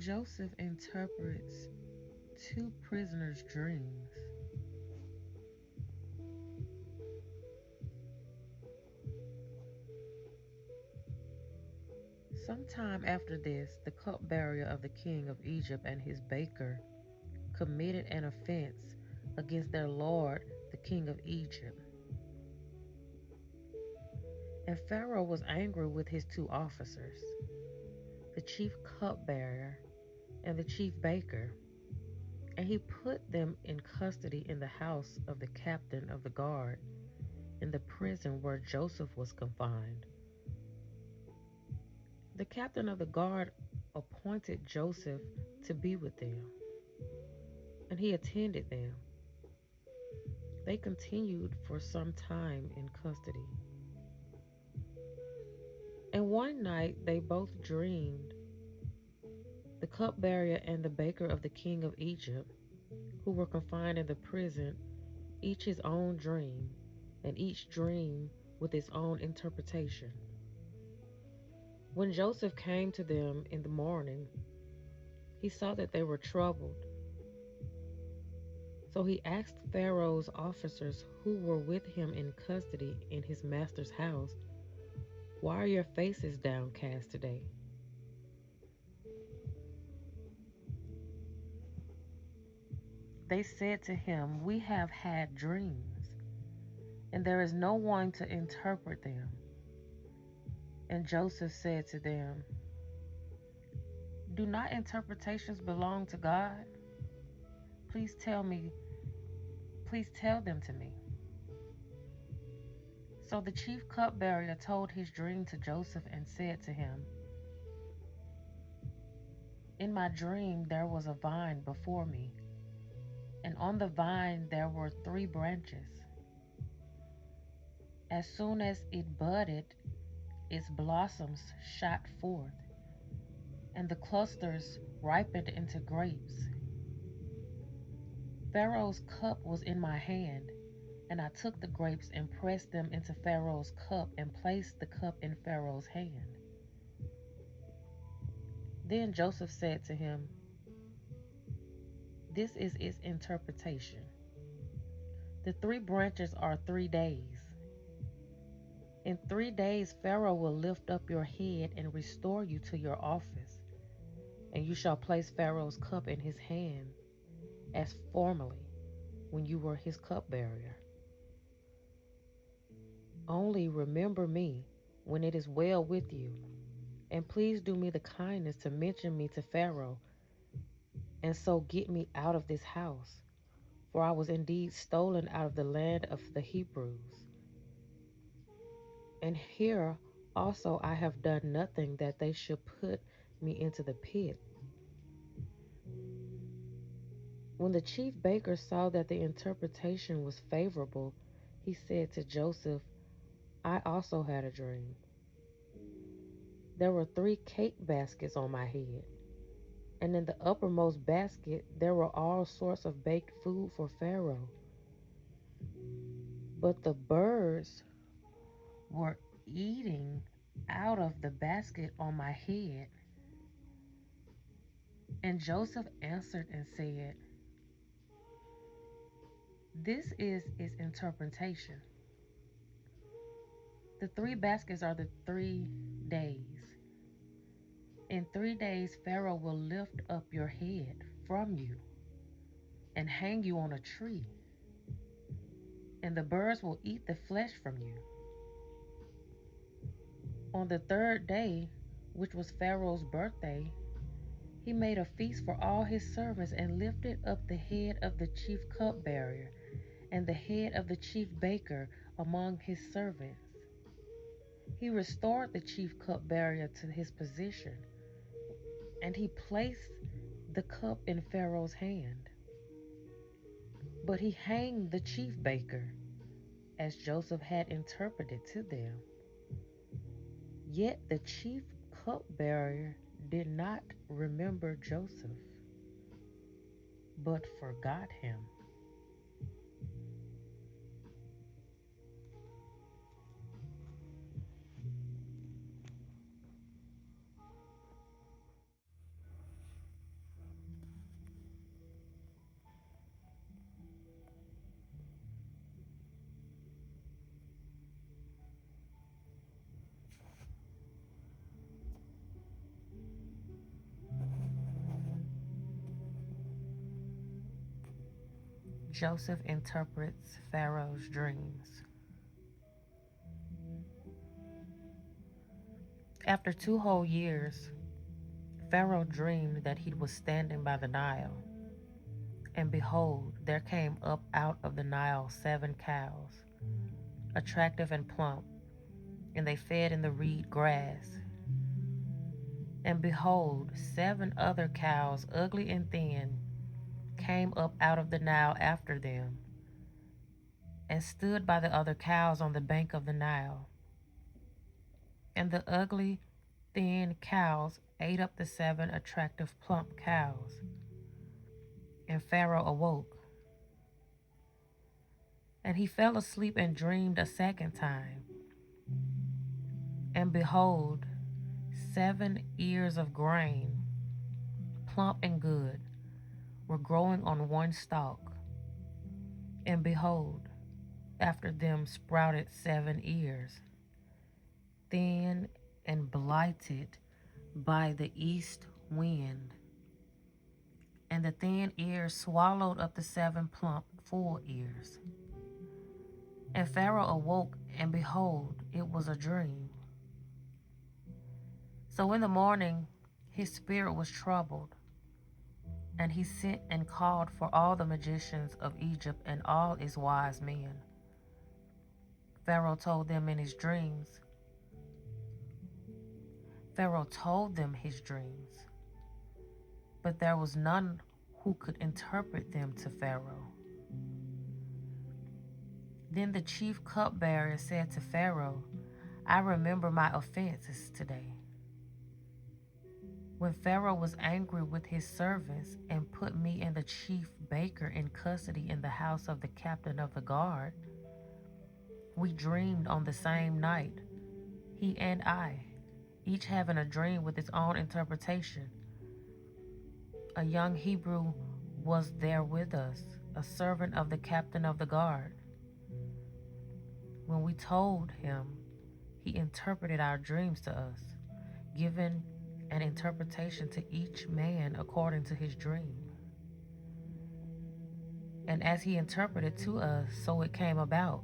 Joseph interprets two prisoners' dreams. Sometime after this, the cupbearer of the king of Egypt and his baker committed an offense against their lord, the king of Egypt. And Pharaoh was angry with his two officers, the chief cupbearer and the chief baker, and he put them in custody in the house of the captain of the guard in the prison where Joseph was confined. The captain of the guard appointed Joseph to be with them, and he attended them. They continued for some time in custody. And one night they both dreamed, the cupbearer and the baker of the king of Egypt, who were confined in the prison, each his own dream, and each dream with its own interpretation. When Joseph came to them in the morning, he saw that they were troubled. So he asked Pharaoh's officers who were with him in custody in his master's house, "Why are your faces downcast today?" They said to him, "We have had dreams, and there is no one to interpret them." And Joseph said to them, "Do not interpretations belong to God? Please tell me, please tell them to me." So the chief cupbearer told his dream to Joseph and said to him, "In my dream there was a vine before me, and on the vine there were three branches. As soon as it budded, its blossoms shot forth, and the clusters ripened into grapes. Pharaoh's cup was in my hand, and I took the grapes and pressed them into Pharaoh's cup and placed the cup in Pharaoh's hand." Then Joseph said to him, "This is its interpretation. The three branches are 3 days. In 3 days Pharaoh will lift up your head and restore you to your office, and you shall place Pharaoh's cup in his hand as formerly when you were his cupbearer. Only remember me when it is well with you, and please do me the kindness to mention me to Pharaoh, and so get me out of this house, for I was indeed stolen out of the land of the Hebrews. And here also I have done nothing that they should put me into the pit." When the chief baker saw that the interpretation was favorable, he said to Joseph, "I also had a dream. There were three cake baskets on my head, and in the uppermost basket there were all sorts of baked food for Pharaoh. But the birds were eating out of the basket on my head." And Joseph answered and said, "This is its interpretation. The three baskets are the 3 days. In 3 days Pharaoh will lift up your head from you and hang you on a tree, and the birds will eat the flesh from you. On the third day, which was Pharaoh's birthday, he made a feast for all his servants and lifted up the head of the chief cupbearer and the head of the chief baker among his servants. He restored the chief cupbearer to his position, and he placed the cup in Pharaoh's hand. But he hanged the chief baker, as Joseph had interpreted to them. Yet the chief cupbearer did not remember Joseph, but forgot him. Joseph interprets Pharaoh's dreams. After 2 whole years, Pharaoh dreamed that he was standing by the Nile, and behold, there came up out of the Nile 7 cows, attractive and plump, and they fed in the reed grass. And behold, 7 other cows, ugly and thin, came up out of the Nile after them, and stood by the other cows on the bank of the Nile. And the ugly, thin cows ate up the 7 attractive, plump cows. And Pharaoh awoke, and he fell asleep and dreamed a second time. And behold, 7 ears of grain, plump and good, were growing on one stalk. And behold, after them sprouted 7 ears, thin and blighted by the east wind. And the thin ears swallowed up the 7 plump, full ears. And Pharaoh awoke, and behold, it was a dream. So in the morning his spirit was troubled, and he sent and called for all the magicians of Egypt and all his wise men. Pharaoh told them his dreams, but there was none who could interpret them to Pharaoh. Then the chief cupbearer said to Pharaoh, I remember my offenses today. When Pharaoh was angry with his servants and put me and the chief baker in custody in the house of the captain of the guard, we dreamed on the same night, he and I, each having a dream with its own interpretation. A young Hebrew was there with us, a servant of the captain of the guard. When we told him, he interpreted our dreams to us, giving an interpretation to each man according to his dream. And as he interpreted to us, so it came about.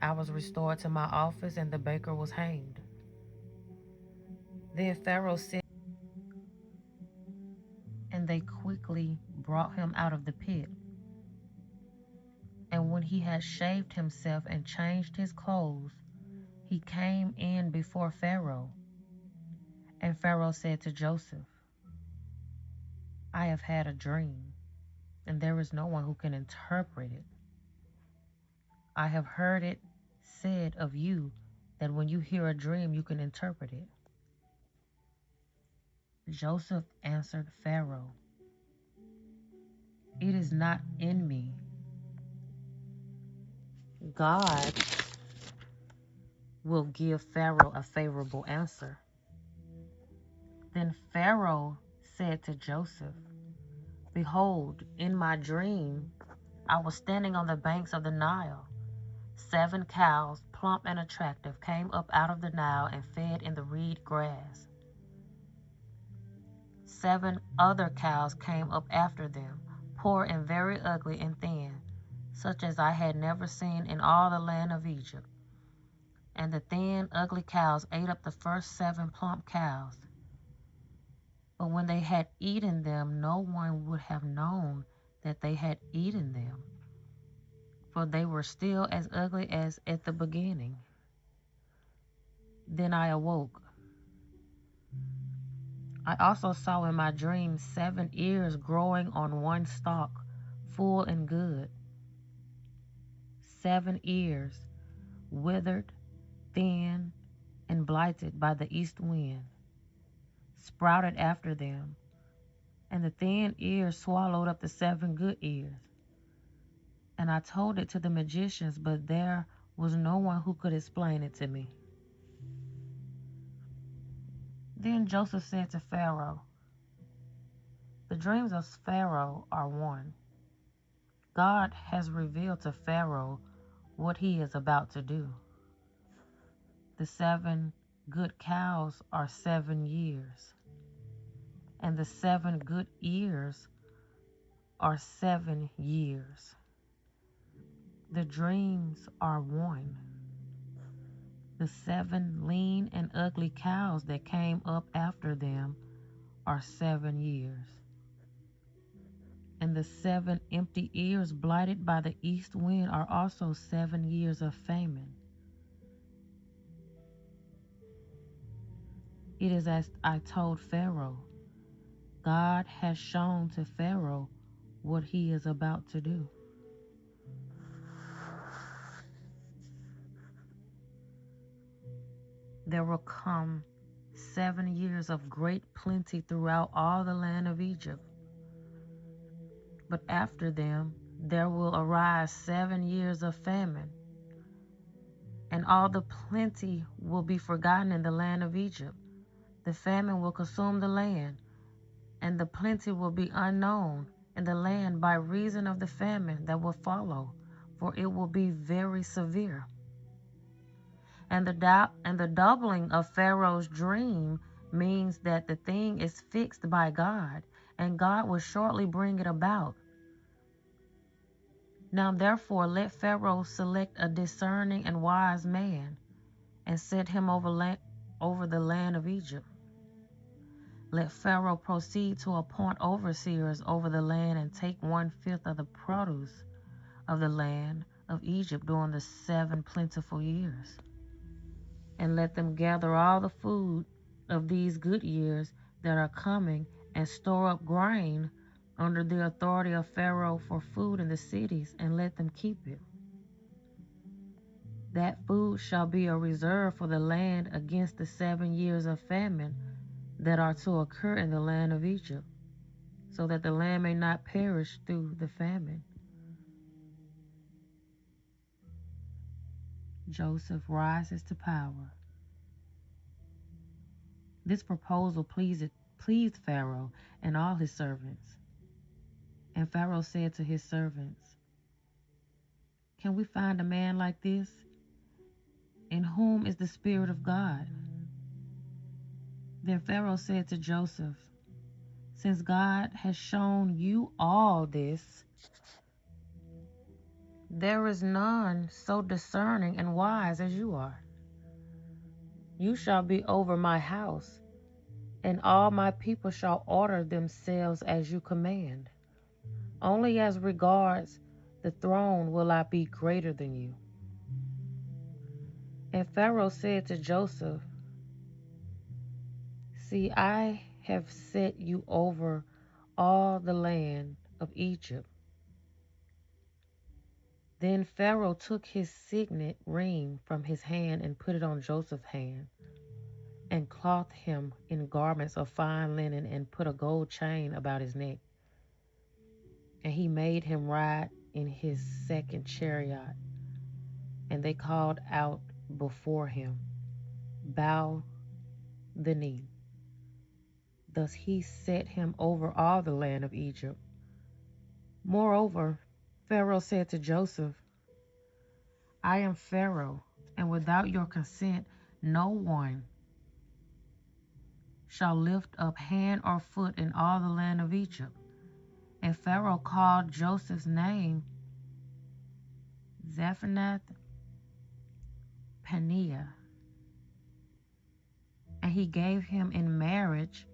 I was restored to my office, and the baker was hanged. Then Pharaoh said, and they quickly brought him out of the pit. And when he had shaved himself and changed his clothes, he came in before Pharaoh. And Pharaoh said to Joseph, I have had a dream, and there is no one who can interpret it. I have heard it said of you that when you hear a dream, you can interpret it. Joseph answered Pharaoh, it is not in me. God will give Pharaoh a favorable answer. Then Pharaoh said to Joseph, behold, in my dream, I was standing on the banks of the Nile. 7 cows, plump and attractive, came up out of the Nile and fed in the reed grass. 7 other cows came up after them, poor and very ugly and thin, such as I had never seen in all the land of Egypt. And the thin, ugly cows ate up the first 7 plump cows. But when they had eaten them, no one would have known that they had eaten them, for they were still as ugly as at the beginning. Then I awoke. I also saw in my dream 7 ears growing on one stalk, full and good. 7 ears, withered, thin, and blighted by the east wind, sprouted after them, and the thin ears swallowed up the 7 good ears. And I told it to the magicians, but there was no one who could explain it to me. Then Joseph said to Pharaoh, the dreams of Pharaoh are one. God has revealed to Pharaoh what he is about to do. The 7 good cows are 7 years, and the 7 good ears are 7 years. The dreams are one. The 7 lean and ugly cows that came up after them are 7 years. And the 7 empty ears blighted by the east wind are also 7 years of famine. It is as I told Pharaoh. God has shown to Pharaoh what he is about to do. There will come 7 years of great plenty throughout all the land of Egypt. But after them there will arise 7 years of famine, and all the plenty will be forgotten in the land of Egypt. The famine will consume the land, and the plenty will be unknown in the land by reason of the famine that will follow, for it will be very severe. And the doubling of Pharaoh's dream means that the thing is fixed by God, and God will shortly bring it about. Now therefore let Pharaoh select a discerning and wise man, and set him over the land of Egypt. Let Pharaoh proceed to appoint overseers over the land, and take 1/5 of the produce of the land of Egypt during the 7 plentiful years. And let them gather all the food of these good years that are coming, and store up grain under the authority of Pharaoh for food in the cities, and let them keep it. That food shall be a reserve for the land against the 7 years of famine that are to occur in the land of Egypt, so that the land may not perish through the famine. Joseph rises to power. This proposal pleased Pharaoh and all his servants. And Pharaoh said to his servants, "Can we find a man like this, in whom is the Spirit of God?" Then Pharaoh said to Joseph, "Since God has shown you all this, there is none so discerning and wise as you are. You shall be over my house, and all my people shall order themselves as you command. Only as regards the throne will I be greater than you." And Pharaoh said to Joseph, "See, I have set you over all the land of Egypt." Then Pharaoh took his signet ring from his hand and put it on Joseph's hand, and clothed him in garments of fine linen, and put a gold chain about his neck. And he made him ride in his second chariot, and they called out before him, "Bow the knee." Thus he set him over all the land of Egypt. Moreover, Pharaoh said to Joseph, "I am Pharaoh, and without your consent no one shall lift up hand or foot in all the land of Egypt." And Pharaoh called Joseph's name Zephanath Paneah, and he gave him in marriage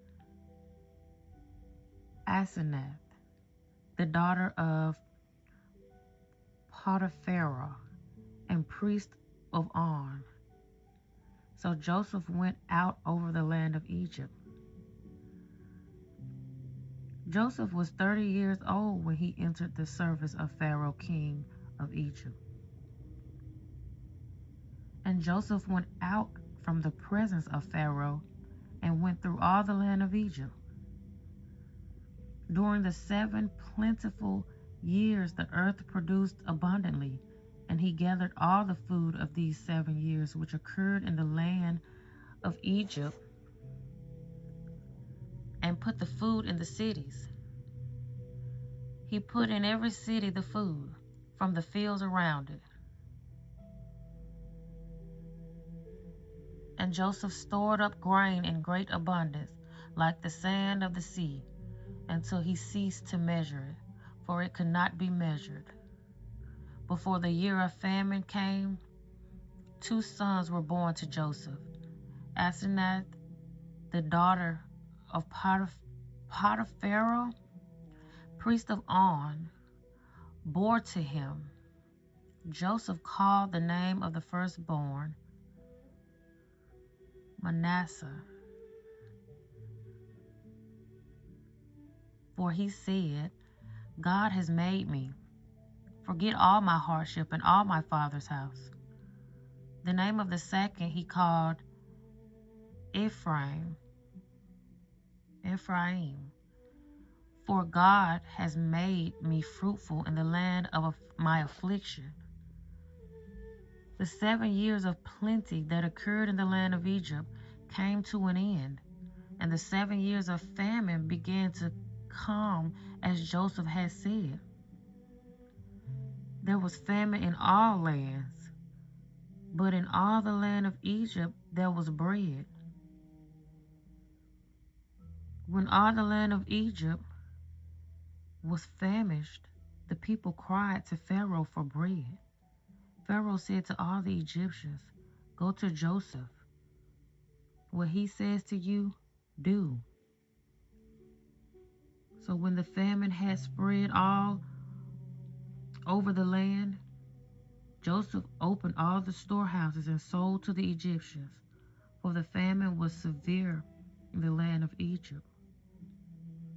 Asenath, the daughter of Potiphar, and priest of On. So Joseph went out over the land of Egypt. Joseph was 30 years old when he entered the service of Pharaoh, king of Egypt. And Joseph went out from the presence of Pharaoh, and went through all the land of Egypt. During the 7 plentiful years the earth produced abundantly, and he gathered all the food of these 7 years which occurred in the land of Egypt, and put the food in the cities. He put in every city the food from the fields around it. And Joseph stored up grain in great abundance, like the sand of the sea, until he ceased to measure it. for it could not be measured. Before the year of famine came, 2 sons were born to Joseph. Asenath, the daughter of Pharaoh, priest of On, bore to him. Joseph called the name of the firstborn Manasseh, for he said, God has made me forget all my hardship and all my father's house. The name of the second he called Ephraim, for God has made me fruitful in the land of my affliction. The 7 years of plenty that occurred in the land of Egypt came to an end, and the 7 years of famine began to come as Joseph had said. There was famine in all lands, but in all the land of Egypt there was bread. When all the land of Egypt was famished, the people cried to Pharaoh for bread. Pharaoh said to all the Egyptians, go to Joseph. What he says to you, do. So when the famine had spread all over the land, Joseph opened all the storehouses and sold to the Egyptians, for the famine was severe in the land of Egypt.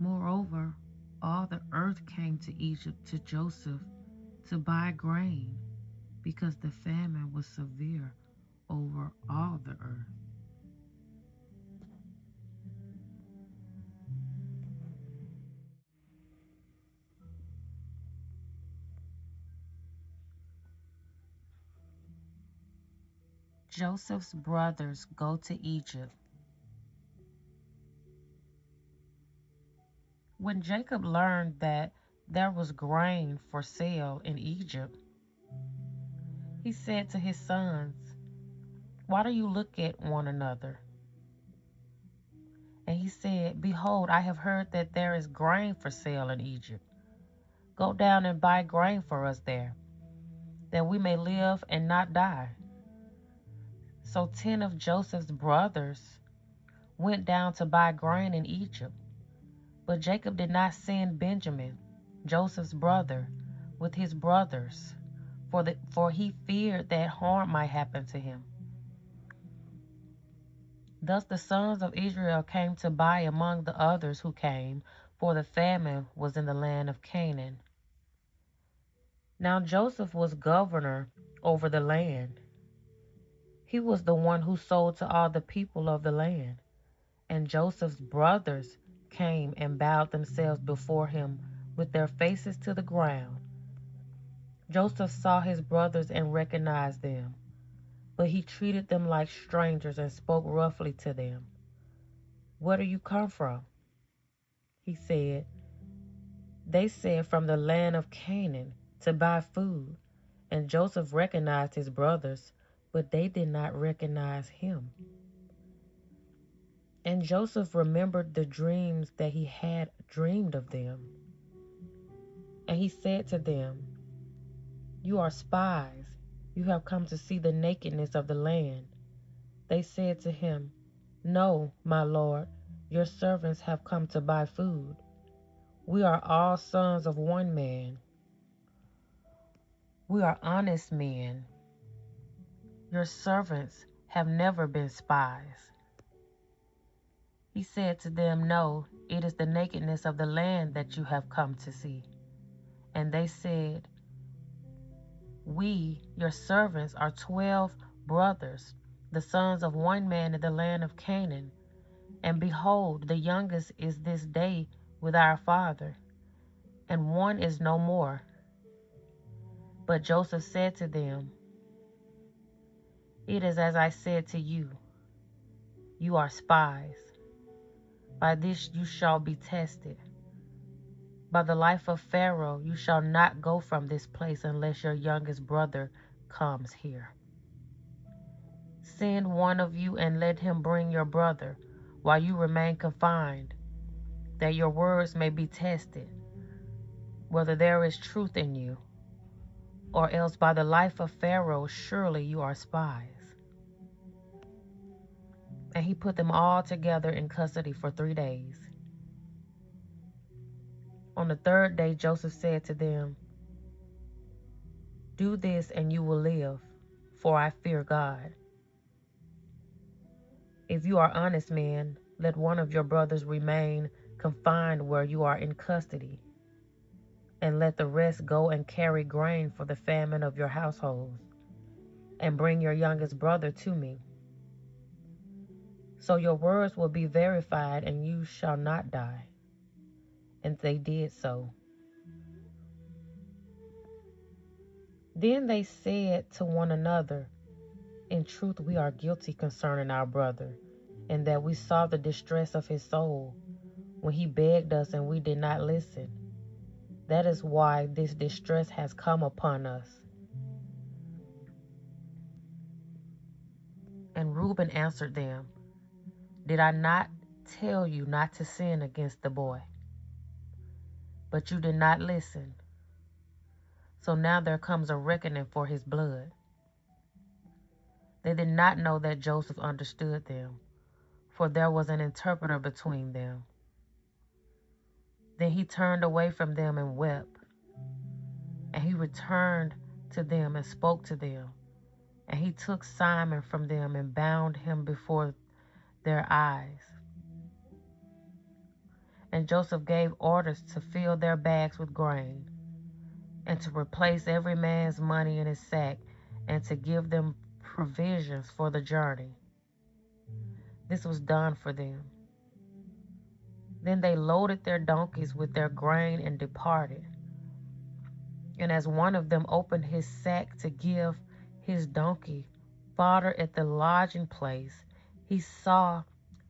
Moreover, all the earth came to Egypt to Joseph to buy grain, because the famine was severe over all the earth. Joseph's brothers go to Egypt. When Jacob learned that there was grain for sale in Egypt, he said to his sons, why do you look at one another? And he said, behold, I have heard that there is grain for sale in Egypt. Go down and buy grain for us there, that we may live and not die. So 10 of Joseph's brothers went down to buy grain in Egypt. But Jacob did not send Benjamin, Joseph's brother, with his brothers, for he feared that harm might happen to him. Thus the sons of Israel came to buy among the others who came, for the famine was in the land of Canaan. Now Joseph was governor over the land. He was the one who sold to all the people of the land. And Joseph's brothers came and bowed themselves before him with their faces to the ground. Joseph saw his brothers and recognized them, but he treated them like strangers and spoke roughly to them. Where do you come from? He said. They said, from the land of Canaan, to buy food. And Joseph recognized his brothers, but they did not recognize him. And Joseph remembered the dreams that he had dreamed of them. And he said to them, you are spies. You have come to see the nakedness of the land. They said to him, no, my lord, your servants have come to buy food. We are all sons of one man. We are honest men. Your servants have never been spies. He said to them, no, it is the nakedness of the land that you have come to see. And they said, we, your servants, are 12 brothers, the sons of one man in the land of Canaan. And behold, the youngest is this day with our father, and one is no more. But Joseph said to them, it is as I said to you, you are spies. By this you shall be tested. By the life of Pharaoh, you shall not go from this place unless your youngest brother comes here. Send one of you and let him bring your brother while you remain confined, that your words may be tested. whether there is truth in you, or else by the life of Pharaoh, surely you are spies. And he put them all together in custody for 3 days. On the 3rd day, Joseph said to them, "Do this and you will live, for I fear God. If you are honest men, let one of your brothers remain confined where you are in custody, and let the rest go and carry grain for the famine of your households, and bring your youngest brother to me. So your words will be verified, and you shall not die." And they did so. Then they said to one another, "In truth, we are guilty concerning our brother, in that we saw the distress of his soul when he begged us and we did not listen. That is why this distress has come upon us." And Reuben answered them, "Did I not tell you not to sin against the boy? But you did not listen. So now there comes a reckoning for his blood." They did not know that Joseph understood them, for there was an interpreter between them. Then he turned away from them and wept. And he returned to them and spoke to them. And he took Simon from them and bound him before their eyes. And Joseph gave orders to fill their bags with grain, and to replace every man's money in his sack, and to give them provisions for the journey. This was done for them. Then they loaded their donkeys with their grain and departed. And as one of them opened his sack to give his donkey fodder at the lodging place, he saw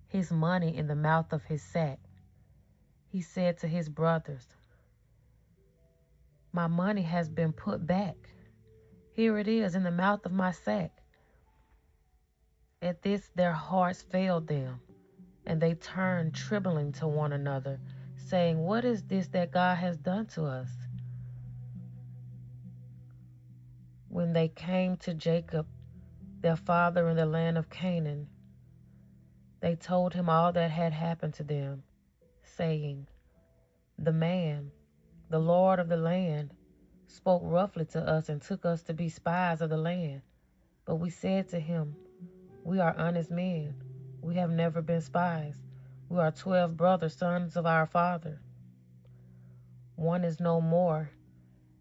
his money in the mouth of his sack. He said to his brothers, "My money has been put back. Here it is in the mouth of my sack." At this their hearts failed them, and they turned trembling to one another, saying, "What is this that God has done to us?" When they came to Jacob, their father, in the land of Canaan, they told him all that had happened to them, saying, "The man, the Lord of the land, spoke roughly to us and took us to be spies of the land. But we said to him, 'We are honest men. We have never been spies. We are 12 brothers, sons of our father. One is no more,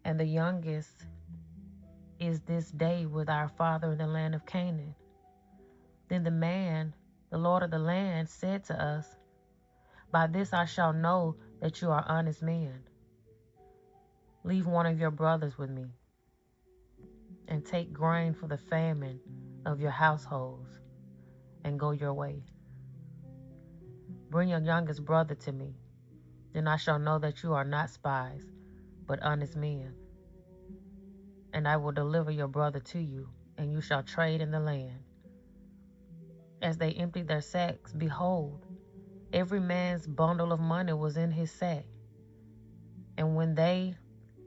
and the youngest is this day with our father in the land of Canaan.' Then the man, the Lord of the land, said to us, 'By this I shall know that you are honest men. Leave one of your brothers with me, and take grain for the famine of your households, and go your way. Bring your youngest brother to me. Then I shall know that you are not spies, but honest men. And I will deliver your brother to you, and you shall trade in the land.' As they emptied their sacks, behold, every man's bundle of money was in his sack. And when they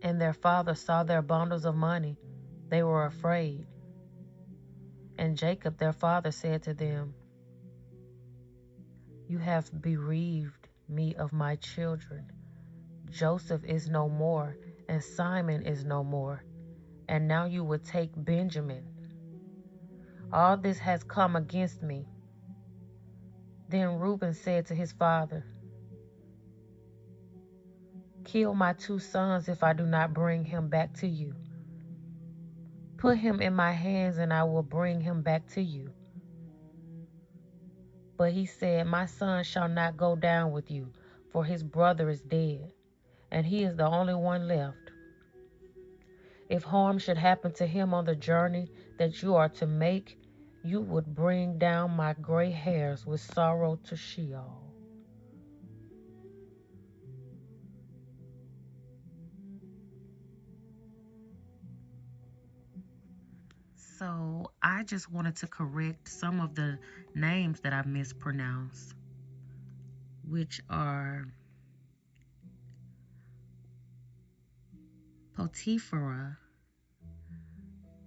and their father saw their bundles of money, they were afraid. And Jacob their father said to them, 'You have bereaved me of my children. Joseph is no more, and Simon is no more, and now you would take Benjamin. All this has come against me.' Then Reuben said to his father, 'Kill my 2 sons if I do not bring him back to you. Put him in my hands, and I will bring him back to you.' But he said, 'My son shall not go down with you, for his brother is dead, and he is the only one left. If harm should happen to him on the journey that you are to make, you would bring down my gray hairs with sorrow to Sheol.'" So I just wanted to correct some of the names that I mispronounced, which are Potiphera,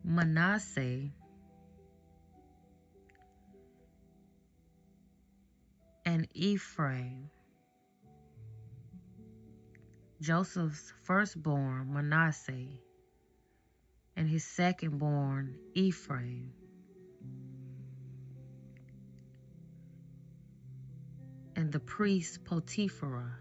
Manasseh, and Ephraim. Joseph's firstborn Manasseh, and his secondborn Ephraim. And the priest Potiphera,